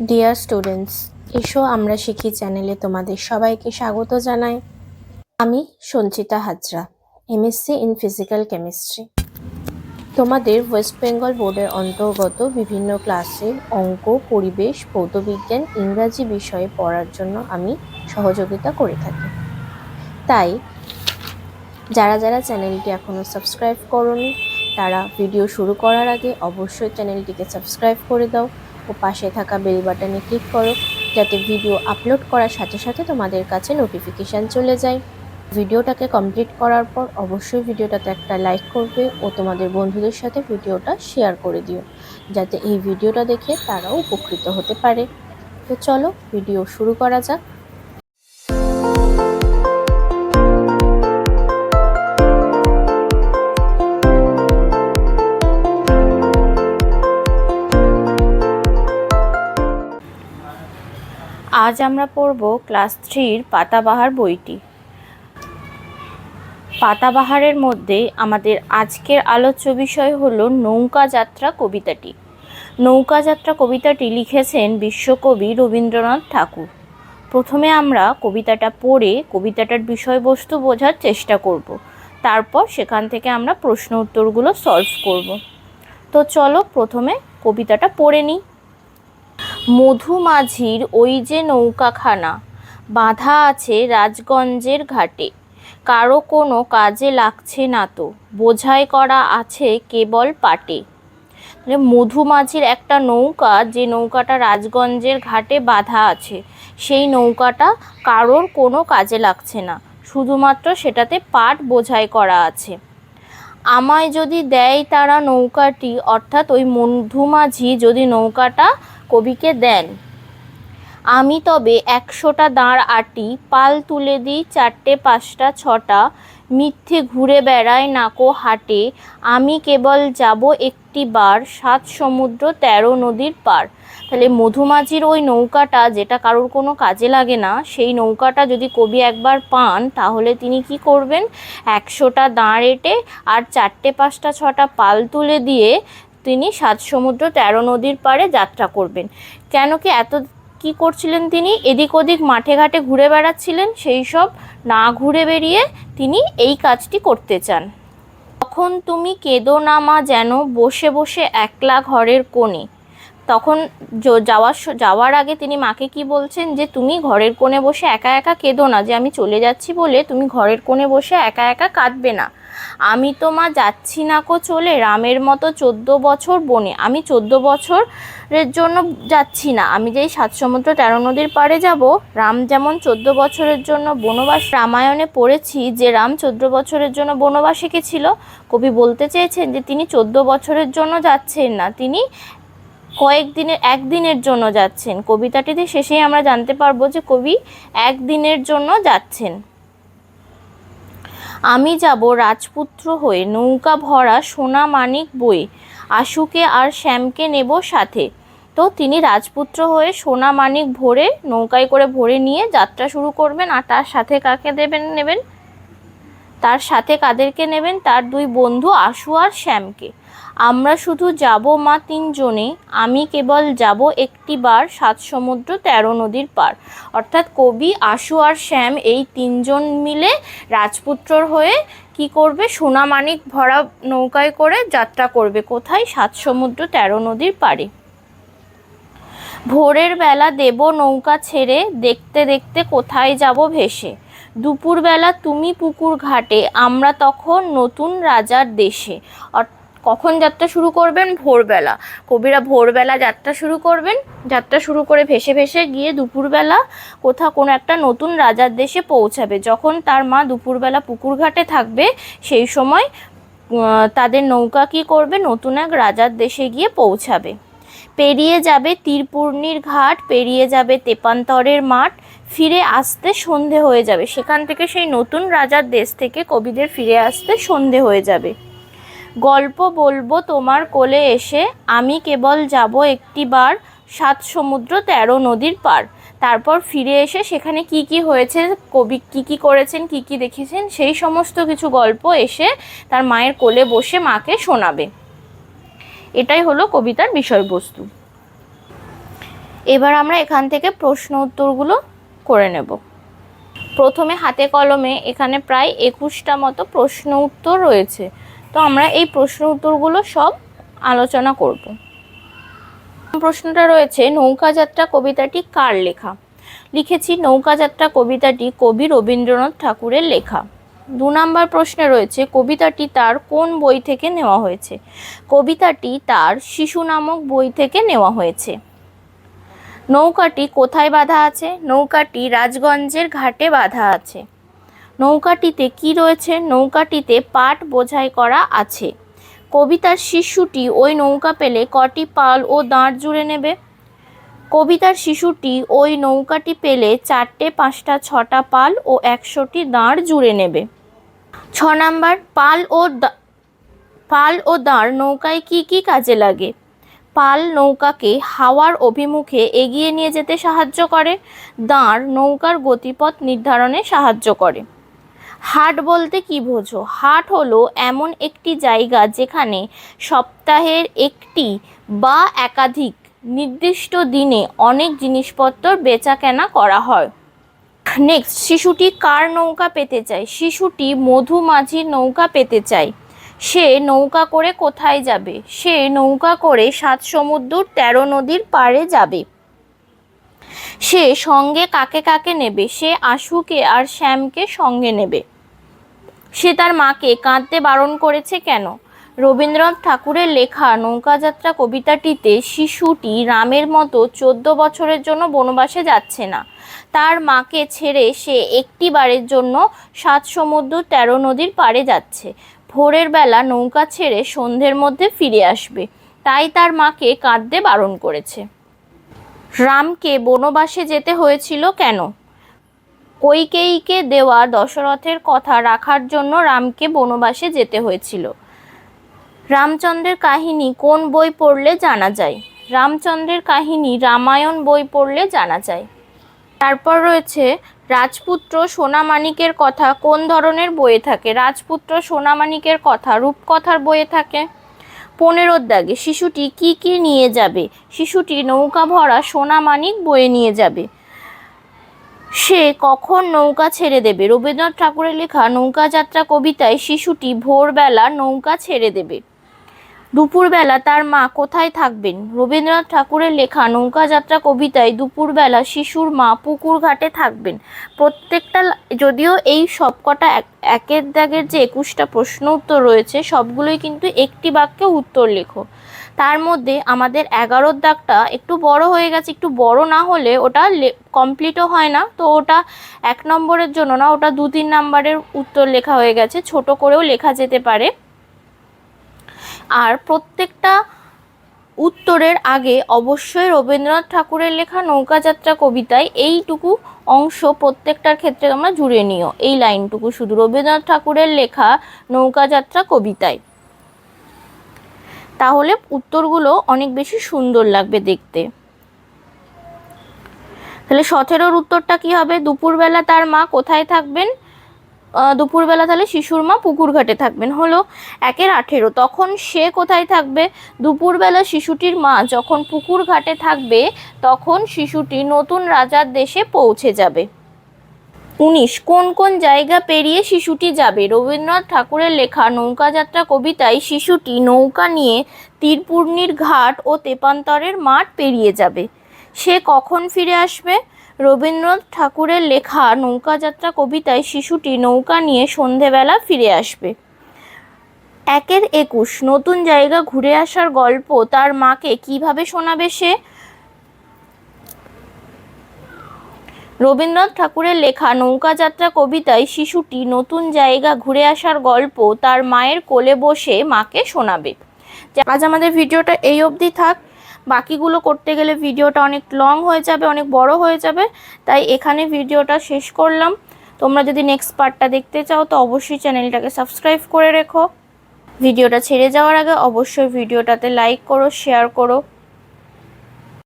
Dear students, এসো আমরা শিখি চ্যানেলে তোমাদের সবাইকে স্বাগত জানাই। আমি Sanchita Hazra, MSc in physical chemistry. তোমাদের ওয়েস্ট বেঙ্গল বোর্ডের অন্তর্গত বিভিন্ন ক্লাসে অঙ্ক, পরিবেশ, ভৌতবিজ্ঞান, ইংরাজি বিষয়ে পড়ার জন্য আমি সহযোগিতা করে থাকি। তাই যারা যারা চ্যানেলটি এখনও সাবস্ক্রাইব করোনি তারা ভিডিও শুরু করার আগে অবশ্যই চ্যানেলটিকে সাবস্ক্রাইব করে দাও ও পাশে থাকা বেল বাটনে ক্লিক করো, যাতে ভিডিও আপলোড করার সাথে সাথে তোমাদের কাছে নোটিফিকেশান চলে যায়। ভিডিওটাকে কমপ্লিট করার পর অবশ্যই ভিডিওটাতে একটা লাইক করবে ও তোমাদের বন্ধুদের সাথে ভিডিওটা শেয়ার করে দিও, যাতে এই ভিডিওটা দেখে তারাও উপকৃত হতে পারে। তো চলো ভিডিও শুরু করা যাক। আজ আমরা পড়ব ক্লাস 3-র পাতাবাহার বইটি। পাতাবাহারের মধ্যে আমাদের আজকের আলোচ্য বিষয় হলো নৌকা যাত্রা কবিতাটি। নৌকা যাত্রা কবিতাটি লিখেছেন বিশ্বকবি রবীন্দ্রনাথ ঠাকুর। প্রথমে আমরা কবিতাটা পড়ে কবিতাটার বিষয়বস্তু বোঝার চেষ্টা করব, তারপর সেখান থেকে আমরা প্রশ্ন উত্তরগুলো সলভ করব। তো চলো প্রথমে কবিতাটা পড়ে নিই। মধুমাঝির ওই যে নৌকাখানা বাঁধা আছে রাজগঞ্জের ঘাটে, কারো কোনো কাজে লাগছে না তো, বোঝাই করা আছে কেবল পাটে। মধুমাঝির একটা নৌকা, যে নৌকাটা রাজগঞ্জের ঘাটে বাঁধা আছে, সেই নৌকাটা কারোর কোনো কাজে লাগছে না, শুধুমাত্র সেটাতে পাট বোঝাই করা আছে। আমায় যদি দেয় তারা নৌকাটি, অর্থাৎ ওই মধুমাঝি যদি নৌকাটা কবিকে দেন, আমি তবে 100টা দাঁড় আটি, পাল তুলে দিই 4টে 5টা 6টা, মিথ্যে ঘুরে বেড়ায় নাকো হাটে, আমি কেবল যাব একটি বার 7 সমুদ্র 13 নদীর পার। তাহলে মধুমাঝির ওই নৌকাটা, যেটা কারোর কোনো কাজে লাগে না, সেই নৌকাটা যদি কবি একবার পান, তাহলে তিনি কি করবেন? 100টা দাঁড় এঁটে আর 4টে 5টা 6টা পাল তুলে দিয়ে তিনি 7 সমুদ্র 13 নদীর পাড়ে যাত্রা করবেন। কেন কি এত কি করছিলেন? তিনি এদিক ওদিক মাঠে ঘাটে ঘুরে বেড়াচ্ছিলেন, সেই সব না ঘুরে বেরিয়ে তিনি এই কাজটি করতে চান। তখন তুমি কেঁদো না মা যেন, বসে বসে একলা ঘরের কোণে। তখন যাওয়ার আগে তিনি মাকে কি বলছেন? যে তুমি ঘরের কোণে বসে একা একা কেঁদো না, যে আমি চলে যাচ্ছি বলে তুমি ঘরের কোণে বসে একা একা কাঁদবে না। আমি তো মা যাচ্ছি না কো চলে, রামের মতো 14 বছর বনে। আমি 14 বছরের জন্য যাচ্ছি না, আমি যেই 7 সমুদ্র 13 নদীর পাড়ে যাব, রাম যেমন 14 বছরের জন্য বনবাস, রামায়ণে পড়েছি যে রাম 14 বছরের জন্য বনবাসে গেছিল। কবি বলতে চেয়েছেন যে তিনি 14 বছরের জন্য যাচ্ছেন না, তিনি একদিনের জন্য যাচ্ছেন। কবিতাটিতে শেষেই আমরা জানতে পারবো যে কবি একদিনের জন্য যাচ্ছেন। আমি যাব রাজপুত্র হয়ে, নৌকা ভরা সোনা মানিক বয়ে, আশুকে আর শ্যামকে নেব সাথে। তো তিনি রাজপুত্র হয়ে সোনা মানিক ভরে, নৌকায় করে ভরে নিয়ে যাত্রা শুরু করবেন। আর তার সাথে কাকে নেবেন? তার সাথে কাদেরকে নেবেন? তার 2 বন্ধু আশু আর শ্যামকে। আমরা শুধু যাব মা 3 জনে, আমি কেবল যাব একটি বার 7 সমুদ্র 13 নদীর পার। অর্থাৎ কবি, আশু আর শ্যাম এই 3 জন মিলে রাজপুত্রর হয়ে কি করবে? সোনামানিক ভরা নৌকায় করে যাত্রা করবে। কোথায়? 7 সমুদ্র 13 নদীর পারে। ভোরের বেলা দেব নৌকা ছেড়ে, দেখতে দেখতে কোথায় যাব ভেসে। দুপুরবেলা তুমি পুকুর ঘাটে, আমরা তখন নতুন রাজার দেশে। কখন যাত্রা শুরু করবেন? ভোরবেলা। কবিরা ভোরবেলা যাত্রা শুরু করবেন। যাত্রা শুরু করে ভেসে ভেসে গিয়ে দুপুরবেলা কোনো একটা নতুন রাজার দেশে পৌঁছাবে। যখন তার মা দুপুরবেলা পুকুর ঘাটে থাকবে, সেই সময় তাদের নৌকা কি করবে? নতুন এক রাজার দেশে গিয়ে পৌঁছাবে। পেরিয়ে যাবে তীরপূর্ণির ঘাট, পেরিয়ে যাবে তেপান্তরের মাঠ, ফিরে আসতে সন্ধে হয়ে যাবে। সেখান থেকে, সেই নতুন রাজার দেশ থেকে কবিদের ফিরে আসতে সন্ধে হয়ে যাবে। গল্প বলবো তোমার কোলে এসে, আমি কেবল যাব একটি বার 7 সমুদ্র 13 নদীর পার। তারপর ফিরে এসে সেখানে কি কি হয়েছে, কবি কি কি করেছেন, কি কি দেখেছেন, সেই সমস্ত কিছু গল্প এসে তার মায়ের কোলে বসে মাকে শোনাবে। এটাই হলো কবিতার বিষয়বস্তু। এবার আমরা এখান থেকে প্রশ্ন উত্তরগুলো করে নেব। প্রথমে হাতে কলমে এখানে প্রায় 21টা মতো প্রশ্ন উত্তর রয়েছে, তো আমরা এই প্রশ্ন উত্তরগুলো সব আলোচনা করব। প্রশ্নটা রয়েছে, নৌকাযাত্রা কবিতাটি কার লেখা? লিখেছি নৌকাযাত্রা কবিতাটি কবি রবীন্দ্রনাথ ঠাকুরের লেখা। 2 নম্বর প্রশ্নে রয়েছে, কবিতাটি তার কোন বই থেকে নেওয়া হয়েছে? কবিতাটি তার শিশু নামক বই থেকে নেওয়া হয়েছে। নৌকাটি কোথায় বাঁধা আছে? নৌকাটি রাজগঞ্জের ঘাটে বাঁধা আছে। নৌকাটিতে কি রয়েছে? নৌকাটিতে পাট বোঝাই করা আছে। কবিতার শিশুটি ওই নৌকা পেলে কটি পাল ও দাঁড় জুড়ে নেবে? কবিতার শিশুটি ওই নৌকাটি পেলে 4টে 5টা 6টা পাল ও 100টি দাঁড় জুড়ে নেবে। 6 নাম্বার, পাল ও দাঁড় নৌকায় কি কি কাজে লাগে? পাল নৌকাকে হাওয়ার অভিমুখে এগিয়ে নিয়ে যেতে সাহায্য করে। দাঁড় নৌকার গতিপথ নির্ধারণে সাহায্য করে। হাট বলতে কি বোঝো? হাট হলো এমন একটি জায়গা যেখানে সপ্তাহের একটি বা একাধিক নির্দিষ্ট দিনে অনেক জিনিসপত্র বেচা কেনা করা হয়। নেক্সট, শিশুটি কার নৌকা পেতে চায়? শিশুটি মধু মাঝির নৌকা পেতে চায়। সে নৌকা করে কোথায় যাবে? সে নৌকা করে 7 সমুদ্র 13 নদীর পাড়ে যাবে। সে সঙ্গে কাকে কাকে নেবে? সে আশুকে আর শ্যামকে সঙ্গে নেবে। সে তার মাকে কাঁদতে বারণ করেছে কেন? রবীন্দ্রনাথ ঠাকুরের লেখা নৌকাযাত্রা কবিতাটিতে শিশুটি রামের মতো 14 বছরের জন্য বনবাসে যাচ্ছে না। তার মাকে ছেড়ে সে একটি বারের জন্য 7 সমুদ্র 13 নদীর পাড়ে যাচ্ছে। ভোরের বেলা নৌকা ছেড়ে সন্ধ্যের মধ্যে ফিরে আসবে, তাই তার মাকে কাঁদতে বারণ করেছে। রামকে বনবাসে যেতে হয়েছিল কেন? কইকেয়ীকে দেওয়া দশরথের কথা রাখার জন্য রামকে বনবাসে যেতে হয়েছিল। রামচন্দ্রের কাহিনী কোন বই পড়লে জানা যায়? রামচন্দ্রের কাহিনী রামায়ণ বই পড়লে জানা যায়। তারপর রয়েছে, রাজপুত্র সোনামানিকের কথা কোন ধরনের বইয়ে থাকে? রাজপুত্র সোনামানিকের কথা রূপকথার বইয়ে থাকে। 15 দাগে, শিশুটি কি কি নিয়ে যাবে? শিশুটি নৌকা ভরা সোনামানিক বয়ে নিয়ে যাবে। সে কখন নৌকা ছেড়ে দেবে? রবীন্দ্রনাথ ঠাকুরের লেখা নৌকাযাত্রা কবিতায় শিশুটি ভোরবেলা নৌকা ছেড়ে দেবে। দুপুরবেলা তার মা কোথায় থাকবেন? রবীন্দ্রনাথ ঠাকুরের লেখা নৌকাযাত্রা কবিতায় দুপুরবেলা শিশুর মা পুকুর ঘাটে থাকবেন। প্রত্যেকটা, যদিও এই সবকটা একের দাগের যে 21টা প্রশ্ন উত্তর রয়েছে সবগুলোই কিন্তু একটি বাক্যে উত্তর লেখো। তার মধ্যে আমাদের 11 দাগটা একটু বড় হয়ে গেছে, একটু বড় না হলে ওটা কমপ্লিটও হয় না, তো ওটা 1 নম্বরের জন্য না, ওটা 2-3 নম্বরের উত্তর লেখা হয়ে গেছে, ছোট করেও লেখা যেতে পারে। আর প্রত্যেকটা উত্তরের আগে অবশ্যই রবীন্দ্রনাথ ঠাকুরের লেখা নৌকাযাত্রা কবিতায় এইটুকু অংশ প্রত্যেকটার ক্ষেত্রে তোমরা জুড়ে নিও, এই লাইনটুকু শুধু রবীন্দ্রনাথ ঠাকুরের লেখা নৌকাযাত্রা কবিতায়, তাহলে উত্তরগুলো অনেক বেশি সুন্দর লাগবে দেখতে। তাহলে 17-র উত্তরটা কি হবে? দুপুরবেলা তার মা কোথায় থাকবেন? দুপুরবেলা তাহলে শিশুর মা পুকুর ঘাটে থাকবেন। হলো 1-এর 18, তখন সে কোথায় থাকবে? দুপুরবেলা শিশুটির মা যখন পুকুর ঘাটে থাকবে তখন শিশুটি নতুন রাজার দেশে পৌঁছে যাবে। 19, কোন কোন জায়গা পেরিয়ে শিশুটি যাবে? রবীন্দ্রনাথ ঠাকুরের লেখা নৌকাযাত্রা কবিতায় শিশুটি নৌকা নিয়ে তীরপূর্ণির ঘাট ও তেপান্তরের মাঠ পেরিয়ে যাবে। সে কখন ফিরে আসবে? রবীন্দ্রনাথ ঠাকুরের লেখা নৌকাযাত্রা কবিতায় শিশুটি নৌকা নিয়ে সন্ধেবেলা ফিরে আসবে। 1-এর 21, নতুন জায়গা ঘুরে আসার গল্প তার মাকে কিভাবে শোনাবে সে? রবীন্দ্রনাথ ঠাকুরের লেখা নৌকাযাত্রা কবিতায় শিশুটি নতুন জায়গা ঘুরে আসার গল্প তার মায়ের কোলে বসে মাকে শোনাবে। আজ আমাদের ভিডিওটা এই অবধি থাক, বাকিগুলো করতে গেলে ভিডিওটা অনেক লং হয়ে যাবে, অনেক বড় হয়ে যাবে, তাই এখানে ভিডিওটা শেষ করলাম। তোমরা যদি নেক্সট পার্টটা দেখতে চাও তো অবশ্যই চ্যানেলটাকে সাবস্ক্রাইব করে রেখো। ভিডিওটা ছেড়ে যাওয়ার আগে অবশ্যই ভিডিওটাতে লাইক করো, শেয়ার করো।